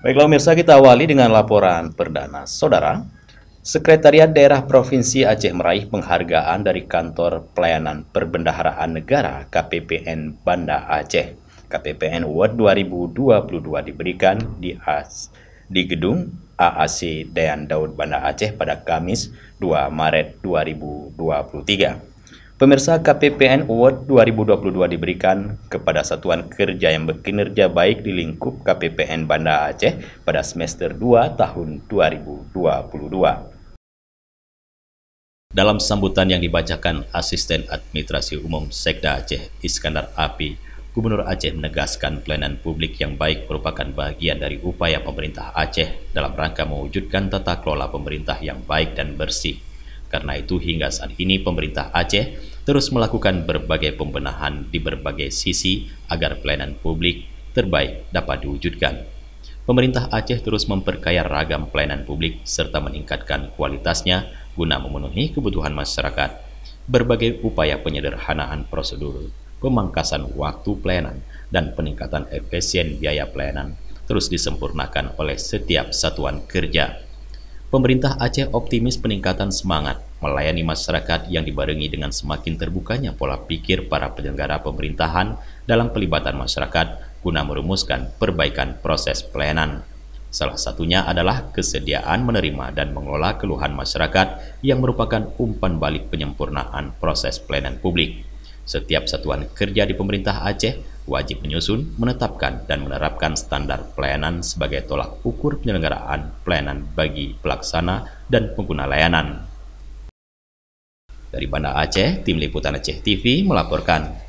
Baiklah pemirsa, kita awali dengan laporan perdana. Saudara, Sekretariat Daerah Provinsi Aceh meraih penghargaan dari Kantor Pelayanan Perbendaharaan Negara KPPN Banda Aceh. KPPN Award 2022 diberikan di gedung AAC Dayan Daud Banda Aceh pada Kamis 2 Maret 2023. Pemirsa, KPPN Award 2022 diberikan kepada satuan kerja yang berkinerja baik di lingkup KPPN Banda Aceh pada semester 2 tahun 2022. Dalam sambutan yang dibacakan Asisten Administrasi Umum Sekda Aceh Iskandar Api, Gubernur Aceh menegaskan pelayanan publik yang baik merupakan bagian dari upaya pemerintah Aceh dalam rangka mewujudkan tata kelola pemerintah yang baik dan bersih. Karena itu hingga saat ini pemerintah Aceh terus melakukan berbagai pembenahan di berbagai sisi agar pelayanan publik terbaik dapat diwujudkan. Pemerintah Aceh terus memperkaya ragam pelayanan publik serta meningkatkan kualitasnya guna memenuhi kebutuhan masyarakat. Berbagai upaya penyederhanaan prosedur, pemangkasan waktu pelayanan, dan peningkatan efisien biaya pelayanan terus disempurnakan oleh setiap satuan kerja. Pemerintah Aceh optimis peningkatan semangat melayani masyarakat yang dibarengi dengan semakin terbukanya pola pikir para penyelenggara pemerintahan dalam pelibatan masyarakat guna merumuskan perbaikan proses pelayanan. Salah satunya adalah kesediaan menerima dan mengelola keluhan masyarakat yang merupakan umpan balik penyempurnaan proses pelayanan publik. Setiap satuan kerja di pemerintah Aceh wajib menyusun, menetapkan, dan menerapkan standar pelayanan sebagai tolak ukur penyelenggaraan pelayanan bagi pelaksana dan pengguna layanan. Dari Banda Aceh, Tim Liputan Aceh TV melaporkan.